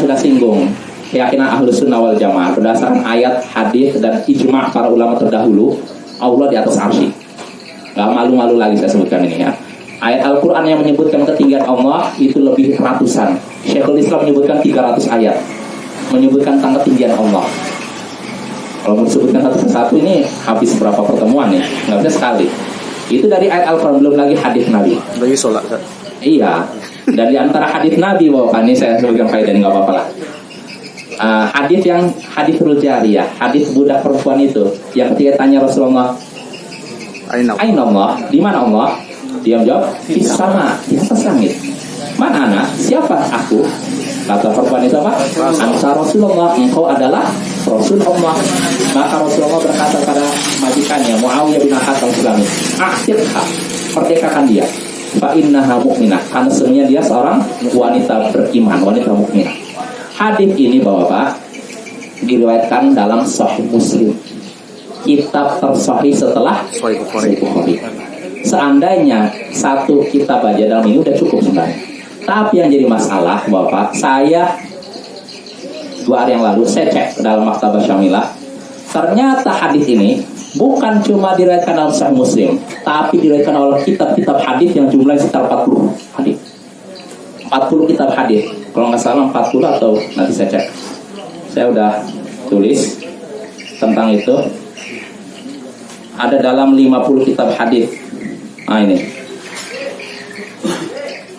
sudah singgung keyakinan Ahlus Sunnah wal Jamaah berdasarkan ayat, hadis dan ijma' para ulama terdahulu, Allah di atas arsy. Gak malu-malu lagi saya sebutkan ini ya. Ayat Al-Quran yang menyebutkan ketinggian Allah itu lebih ratusan. Syekhul Islam menyebutkan 300 ayat menyebutkan tentang ketinggian Allah. Kalau disebutkan satu persatu ini habis berapa pertemuan nih? Nggak bisa sekali. Itu dari ayat Al-Quran, belum lagi hadis Nabi. Bagi sholat kan? Iya. Dan di antara hadis Nabi, ini saya sebutkan faedah ini nggak apa-apa lah. Hadis yang hadis Rujariyah, hadis budak perempuan itu, yang ketika tanya Rasulullah, Aina Allah, di mana Allah? Dia menjawab, di sama, di atas langit. Mana anak? Siapa aku? Kata perempuan itu apa? Anta Rasulullah, engkau adalah Rasul Allah. Maka Rasulullah berkata pada majikannya Muawiyah bin Al-Sulami, akhirha, merdekakan dia. Fa innaha mu'minah, karena sesungguhnya dia seorang wanita beriman, wanita mukminah. Hadis ini Bapak diriwayatkan dalam Sahih Muslim, kitab tersahih setelah Sahih Bukhari. Seandainya satu kitab aja dalam ini udah cukup sebenarnya. Tapi yang jadi masalah Bapak, saya 2 hari yang lalu saya cek dalam Maktabah Syamilah, ternyata hadis ini bukan cuma diriwayatkan dalam Sahih Muslim, tapi diriwayatkan oleh kitab-kitab hadis yang jumlahnya sekitar 40 hadis. 40 kitab hadis. Kalau nggak salah 40 atau nanti saya cek. Saya udah tulis tentang itu. Ada dalam 50 kitab hadis. Nah ini.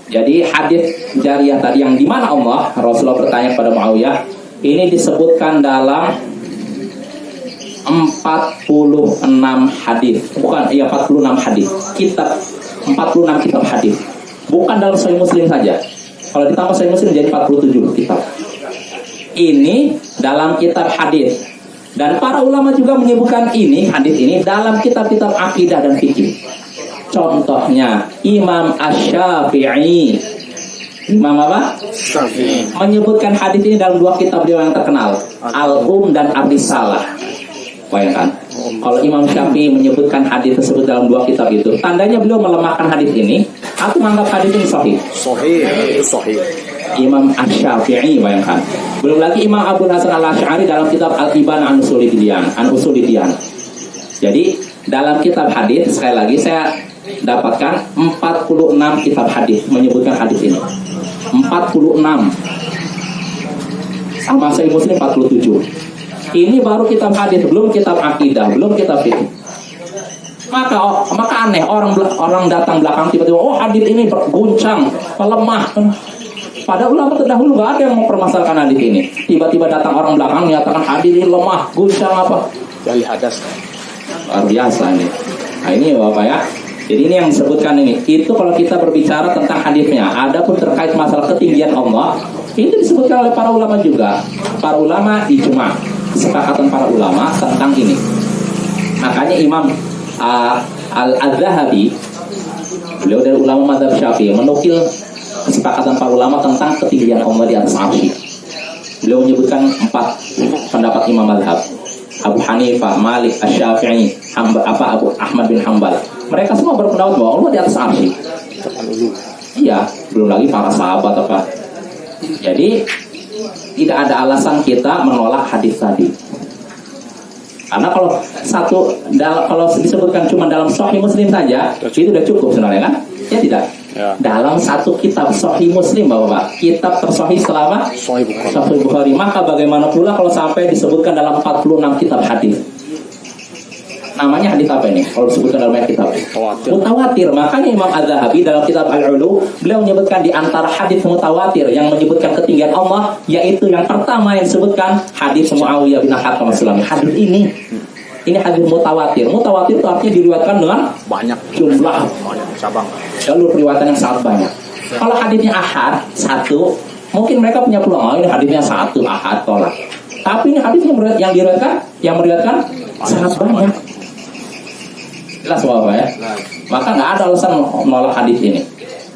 Jadi hadis jariyah tadi yang di mana Allah, Rasulullah bertanya kepada Muawiyah, ini disebutkan dalam 46 hadis. Bukan, iya 46 hadis. Kitab 46 kitab hadis. Bukan dalam Sahih Muslim saja. Kalau ditambah Sahih Muslim jadi 47 kitab. Ini dalam kitab hadis. Dan para ulama juga menyebutkan ini, hadis ini dalam kitab-kitab akidah dan fikih. Contohnya Imam Asy-Syafi'i. Imam apa? Syafi'i menyebutkan hadis ini dalam 2 kitab beliau yang terkenal, Al-Umm dan Ar-Risalah. Bayangkan, kalau Imam Syafi'i menyebutkan hadis tersebut dalam 2 kitab itu, tandanya beliau melemahkan hadis ini atau menganggap hadis ini sahih. Sahih, sahih. Imam Asy-Syafi'i, bayangkan. Belum lagi Imam Abu Hasan Al-Asy'ari dalam kitab Al-Ibana an Usulidiyan. Jadi dalam kitab hadis, sekali lagi saya dapatkan 46 kitab hadis menyebutkan hadis ini. 46. Sama Sahih Muslim 47. Ini baru kitab hadis, belum kitab akidah, belum kitab fikih. Maka aneh orang datang belakang tiba-tiba, oh hadis ini berguncang, lemah. Pada ulama terdahulu nggak ada yang mempermasalahkan hadis ini. Tiba-tiba datang orang belakang menyatakan hadis ini lemah, guncang apa? Jali hadas. Luar biasa ini. Nah ini Bapak ya. Jadi ini yang disebutkan ini. Itu kalau kita berbicara tentang hadisnya. Adapun terkait masalah ketinggian Allah, itu disebutkan oleh para ulama juga. Para ulama ijma', kesepakatan para ulama tentang ini. Makanya Imam Al-Zahabi, beliau dari ulama mazhab Syafi'i, menukil kesepakatan para ulama tentang ketinggian Allah di atas arsy. Beliau menyebutkan 4 pendapat Imam mazhab. Abu Hanifah, Malik, Asy-Syafi'i, Abu Ahmad bin Hanbal. Mereka semua berpendapat bahwa Allah di atas arsy. Iya, belum lagi para sahabat apa. Jadi tidak ada alasan kita menolak hadis tadi. Karena kalau disebutkan cuma dalam Sahih Muslim saja, itu sudah cukup sebenarnya kan? Ya tidak. Ya. Dalam satu kitab Sahih Muslim Bapak, kitab tersahih selama Sahih Bukhari. Maka bagaimana pula kalau sampai disebutkan dalam 46 kitab hadis? Namanya hadis apa ini? Kalau disebutkan dalam kitab mutawatir. Makanya Imam Az-Zahabi dalam kitab Al-Ulu, beliau menyebutkan di antara hadis mutawatir yang menyebutkan ketinggian Allah, yaitu yang pertama yang disebutkan hadis Muawiyah bin Al-Sulami. Hadis ini hadis mutawatir. Mutawatir itu artinya diriwayatkan dengan banyak jumlah, banyak cabang, jalur riwayatan yang sangat banyak. Kalau hadisnya ahad satu, mungkin mereka punya peluang, ini hadisnya satu ahad tolak. Tapi ini hadisnya yang meriwayatkan sangat banyak. Jelas Bapak ya. Maka nggak ada alasan menolak hadis ini.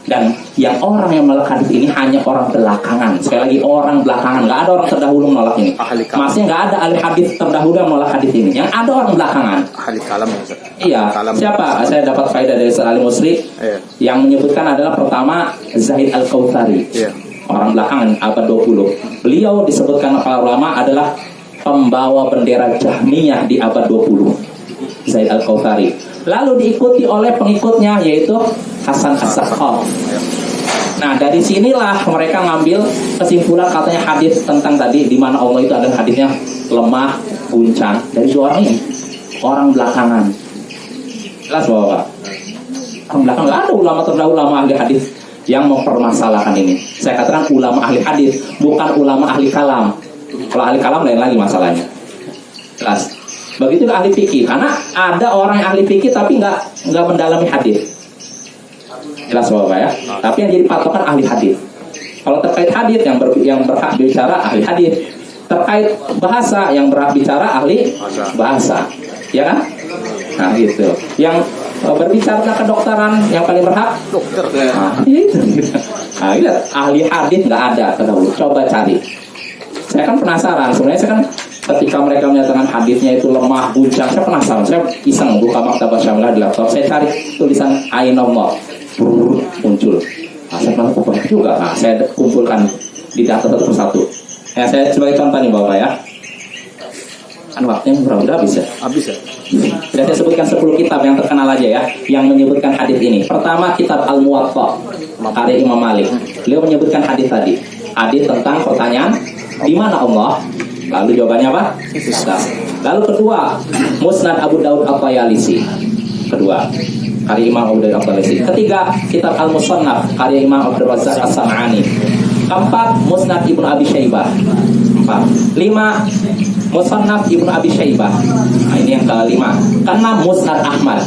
Dan yang orang yang menolak hadis ini hanya orang belakangan. Sekali lagi orang belakangan, nggak ada orang terdahulu menolak ini. Maksudnya nggak ada ahli hadis terdahulu yang menolak hadis ini. Yang ada orang belakangan. Ahli kalam. Iya. Siapa? Saya dapat faedah dari Salim Musri yang menyebutkan adalah pertama Zahid Al-Kautsari. orang belakangan abad 20. Beliau disebutkan para ulama adalah pembawa bendera Jahmiyah di abad 20, Zaid Al-Kautsari. Lalu diikuti oleh pengikutnya yaitu Hasan As-Saqqaf. Nah, dari sinilah mereka ngambil kesimpulan katanya hadis tentang tadi di mana Allah itu adalah hadisnya lemah, guncang dari dua orang ini, orang belakangan. Jelas Bapak? Orang belakangan. Ada ulama terdahulu, ulama ahli hadis yang mempermasalahkan ini. Saya katakan ulama ahli hadis, bukan ulama ahli kalam. Kalau ahli kalam lain lagi masalahnya. Jelas. Begitulah ahli fikih, karena ada orang yang ahli fikih tapi nggak mendalami hadis. Jelas Bapak ya. Tapi yang jadi patokan ahli hadis. Kalau terkait hadis yang berhak bicara ahli hadis. Terkait bahasa yang berhak bicara ahli bahasa. Ya kan? Nah gitu. Yang berbicara tentang kedokteran yang paling berhak Dokter. Nah, itu. Nah, lihat ahli hadis nggak ada terdahulu. Coba cari. Saya kan penasaran. Sebenarnya saya kan ketika mereka menyatakan hadisnya itu lemah, guncang, saya penasaran. Saya iseng buka Maktabah Syamilah di laptop. Saya cari tulisan Ainullah, muncul. Nah, saya pernah banyak juga. Nah, saya kumpulkan di data satu persatu. Ya, saya sebagai contoh nih Bapak ya. Kan waktunya udah habis ya. Habis ya? Sudah saya sebutkan 10 kitab yang terkenal aja ya, yang menyebutkan hadis ini. Pertama kitab Al-Muwatta karya Imam Malik. Beliau menyebutkan hadis tadi. Hadis tentang pertanyaan di mana Allah? Lalu jawabannya apa? Nah. Lalu kedua, Musnad Abu Daud At-Tayalisi. Kedua, karya Imam Abu Daud At-Tayalisi. Ketiga, kitab Al-Musannaf karya Imam Abdul Razzaq As-Sam'ani. Keempat, Musnad Ibnu Abi Syaibah. 4. 5, Musannaf Ibnu Abi Syaibah. Nah, ini yang kelima. Keenam, Musnad Ahmad,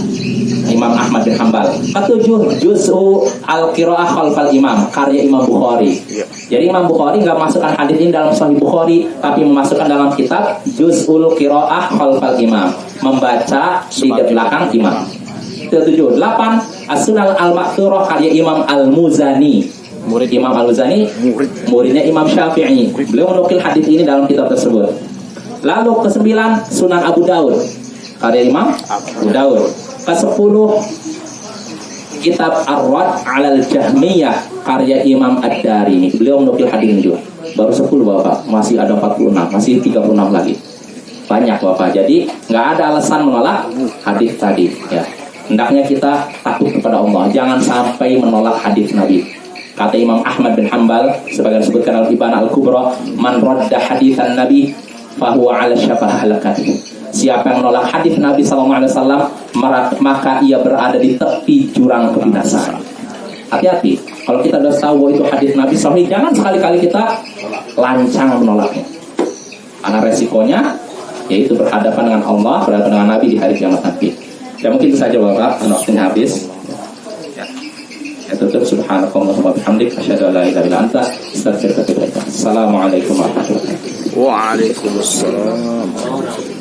Imam Ahmad bin Hanbal. Ketujuh, Juz'u Al-Qiraah Khalfal Imam karya Imam Bukhari. Jadi Imam Bukhari nggak masukkan hadis ini dalam Sahih Bukhari, tapi memasukkan dalam kitab Juz'ul Qiraah Khalfal Imam, membaca di belakang imam. Itu 7. 8, As-Sunan Al-Ma'thurah karya Imam Al-Muzani. Murid Imam Al-Muzani, muridnya Imam Syafi'i. Beliau menukil hadis ini dalam kitab tersebut. Lalu ke-9, Sunan Abu Daud karya Imam Abu Daud. Ke-10, kitab Ar-Rad 'alal Jahmiyah karya Imam Ad-Darimi. Beliau menukil hadis ini juga. Baru 10 Bapak, masih ada 46, masih 36 lagi. Banyak Bapak. Jadi nggak ada alasan menolak hadis tadi ya. Hendaknya kita takut kepada Allah, jangan sampai menolak hadis Nabi. Kata Imam Ahmad bin Hanbal sebagai disebutkan Al-Ibana Al-Kubra, man radda haditsan Nabi fahuwa 'ala syafah halakat. Siapa yang menolak hadis Nabi SAW, maka ia berada di tepi jurang kebinasaan. Hati-hati, kalau kita sudah tahu bahwa itu hadis Nabi sahih, jangan sekali-kali kita lancang menolaknya. Karena resikonya yaitu berhadapan dengan Allah, berhadapan dengan Nabi di hari kiamat nanti. Ya mungkin itu saja Bapak, karena waktunya habis. Ya tutup, subhanallahi wa bihamdihi, asyhadu an la ilaha illa anta, astaghfiruka wa atubu ilaik. Assalamualaikum warahmatullahi wabarakatuh. Waalaikumsalam.